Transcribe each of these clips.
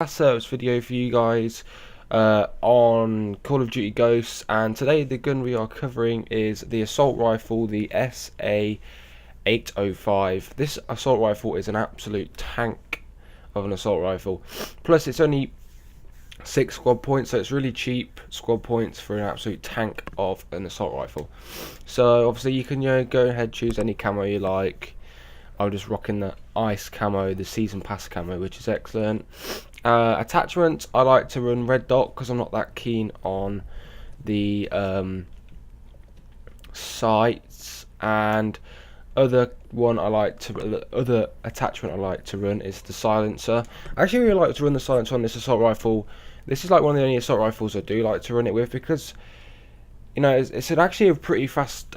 Last service video for you guys on Call of Duty Ghosts, and today the gun we are covering is the assault rifle, the SA-805. This assault rifle is an absolute tank of an assault rifle. Plus it's only 6 squad points, so it's really cheap squad points for an absolute tank of an assault rifle. So obviously you can go ahead, choose any camo you like. I'm just rocking the ice camo, the season pass camo, which is excellent. Attachments, I like to run red dot because I'm not that keen on the sights. And other attachment I like to run is the silencer. I actually really like to run the silencer on this assault rifle. This is like one of the only assault rifles I do like to run it with because it's actually a pretty fast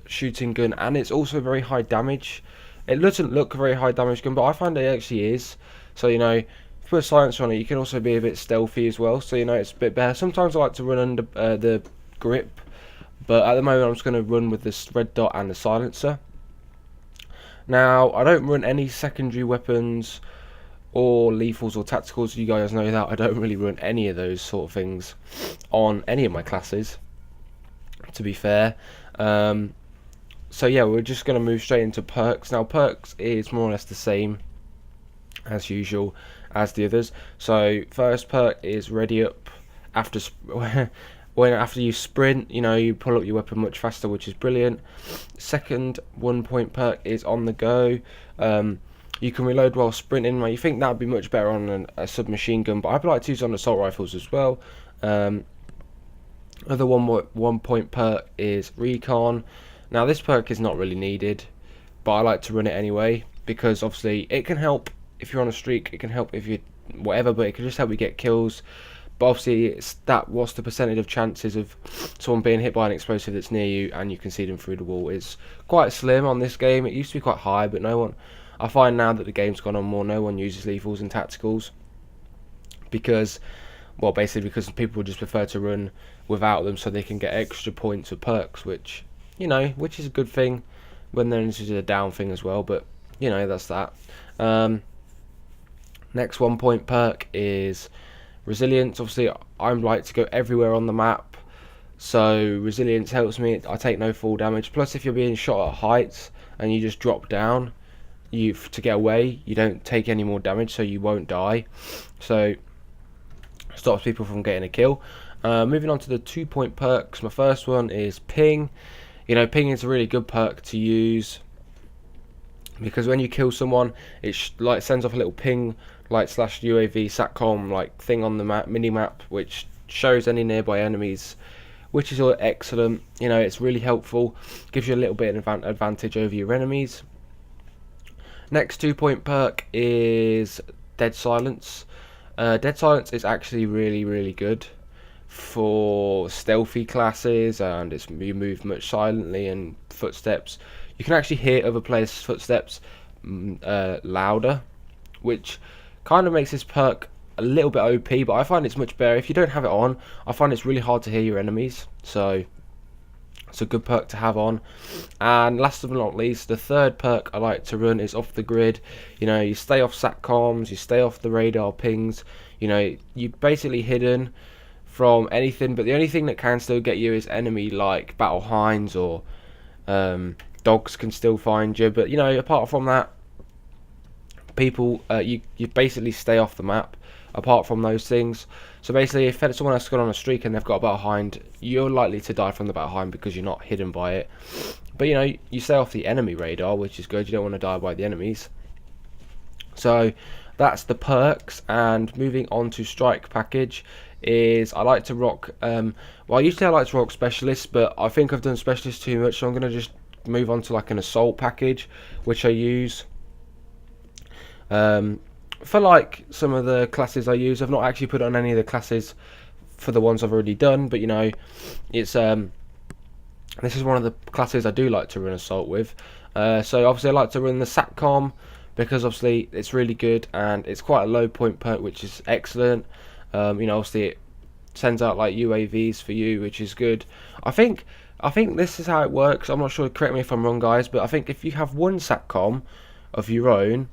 shooting gun, and it's also very high damage. It doesn't look a very high damage gun, but I find it actually is. So if you put a silencer on it, you can also be a bit stealthy as well. So it's a bit better. Sometimes I like to run under the grip, but at the moment I'm just going to run with this red dot and the silencer. Now I don't run any secondary weapons or lethals or tacticals. You guys know that I don't really run any of those sort of things on any of my classes, to be fair. So yeah, we're just going to move straight into perks. Now perks is more or less the same as usual as the others. So first perk is ready up. After you sprint, you pull up your weapon much faster, which is brilliant. Second 1 point perk is on the go. You can reload while sprinting. You think that would be much better on a submachine gun, but I'd like to use it on assault rifles as well. Other 1 point perk is recon. Now this perk is not really needed, but I like to run it anyway because obviously it can help if you're on a streak. It can help if you whatever, but it can just help you get kills. But obviously it's what's the percentage of chances of someone being hit by an explosive that's near you and you can see them through the wall is quite slim on this game. It used to be quite high, but I find now that the game's gone on more, no one uses lethals and tacticals because people just prefer to run without them so they can get extra points of perks, which is a good thing when they're into a down thing as well, but that's that. Next 1 point perk is resilience. Obviously I like to go everywhere on the map, so resilience helps me. I take no fall damage, plus if you're being shot at heights and you just drop down to get away, you don't take any more damage, so you won't die, so stops people from getting a kill. Moving on to the 2 point perks, my first one is ping. Ping is a really good perk to use because when you kill someone, it sends off a little ping slash UAV satcom thing on the mini map, which shows any nearby enemies, which is all excellent. It's really helpful, gives you a little bit of advantage over your enemies. Next 2 point perk is dead silence. Dead silence is actually really good for stealthy classes, and you move much silently, and footsteps, you can actually hear other players' footsteps louder, which kind of makes this perk a little bit OP, but I find it's much better if you don't have it on. I find it's really hard to hear your enemies, so it's a good perk to have on. And last but not least, the third perk I like to run is off the grid. You stay off satcoms, you stay off the radar pings, you're basically hidden from anything, but the only thing that can still get you is enemy like battle hinds or dogs can still find you, but apart from that, people you basically stay off the map apart from those things. So basically if someone has gone on a streak and they've got a battle hind, you're likely to die from the battle hind because you're not hidden by it, but you stay off the enemy radar, which is good. You don't want to die by the enemies. So that's the perks. And moving on to strike package is I like to rock usually I like to rock specialists, but I think I've done specialists too much, so I'm going to just move on to an assault package, which I use for some of the classes I use. I've not actually put on any of the classes for the ones I've already done, but it's this is one of the classes I do like to run assault with. So obviously I like to run the satcom because obviously it's really good and it's quite a low point perk, which is excellent. Obviously it sends out UAVs for you, which is good. I think this is how it works. I'm not sure, correct me if I'm wrong guys, but I think if you have one satcom of your own,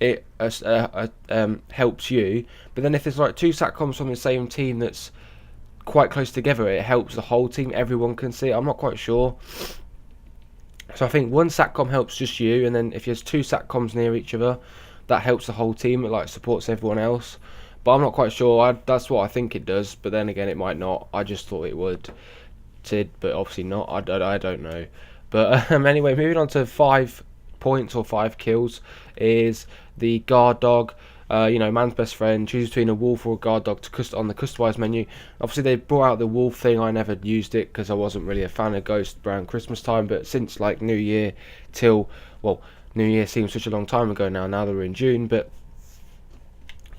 it helps you. But then if there's like 2 satcoms from the same team that's quite close together, it helps the whole team. Everyone can see it. I'm not quite sure. So I think 1 satcom helps just you, and then if there's 2 satcoms near each other, that helps the whole team. It like supports everyone else. But I'm not quite sure. That's what I think it does. But then again, it might not. I just thought it would. Did, but obviously not. I don't know. But anyway, moving on to 5 points or 5 kills is the guard dog. Man's best friend. Choose between a wolf or a guard dog on the customized menu. Obviously, they brought out the wolf thing. I never used it because I wasn't really a fan of Ghost around Christmas time. But since like New Year New Year seems such a long time ago now. Now that we're in June, but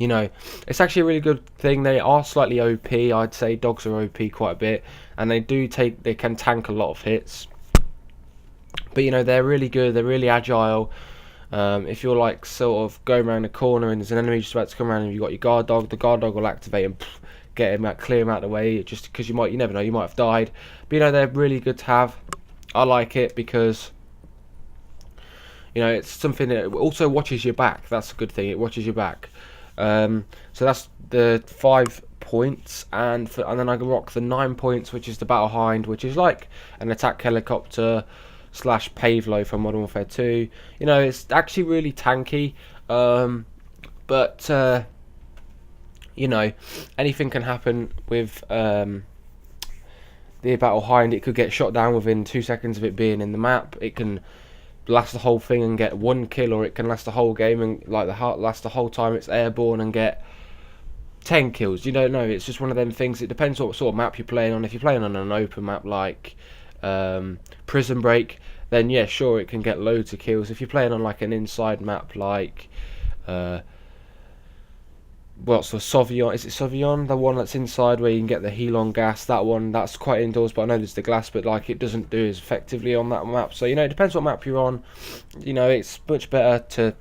it's actually a really good thing. They are slightly OP. I'd say dogs are OP quite a bit, and they can tank a lot of hits. But they're really good. They're really agile. If you're like sort of going around a corner and there's an enemy just about to come around and you've got your guard dog, the guard dog will activate and get him out, clear him out of the way, just because you never know, you might have died. But they're really good to have. I like it because it's something that also watches your back. That's a good thing. It watches your back. So that's the 5 points, and then I can rock the 9 points, which is the Battle Hind, which is like an attack helicopter / Pavlo from Modern Warfare 2. It's actually really tanky, but anything can happen with the Battle Hind. It could get shot down within 2 seconds of it being in the map. It can last the whole thing and get 1 kill, or it can last the whole game and last the whole time it's airborne and get 10 kills. You don't know. It's just one of them things. It depends what sort of map you're playing on. If you're playing on an open map like Prison Break, then yeah, sure, it can get loads of kills. If you're playing on like an inside map like Sauvignon, is it Sauvignon, the one that's inside where you can get the Helon gas? That one, that's quite indoors, but I know there's the glass, but like it doesn't do as effectively on that map. So it depends what map you're on. It's much better to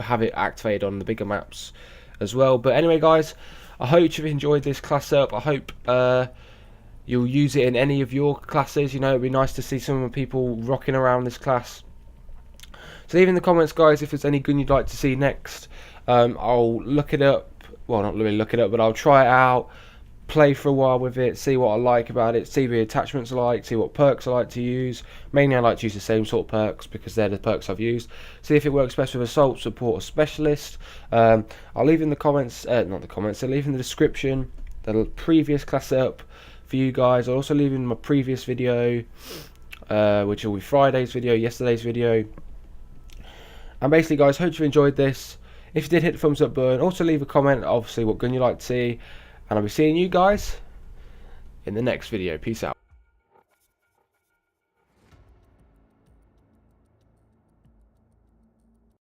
have it activated on the bigger maps as well. But anyway, guys, I hope you've enjoyed this class up. I hope you'll use it in any of your classes. It'd be nice to see some people rocking around this class. So leave in the comments, guys, if there's any gun you'd like to see next. I'll look it up. Well, not really look it up, but I'll try it out, play for a while with it, see what I like about it, see what the attachments are like, see what perks I like to use. Mainly I like to use the same sort of perks because they're the perks I've used. See if it works best with Assault, Support or Specialist. I'll leave in the comments, I'll leave in the description the previous class setup for you guys. I'll also leave in my previous video, which will be Friday's video, yesterday's video. And basically, guys, hope you enjoyed this. If you did, hit the thumbs up button. Also leave a comment, obviously, what gun you like to see. And I'll be seeing you guys in the next video. Peace out.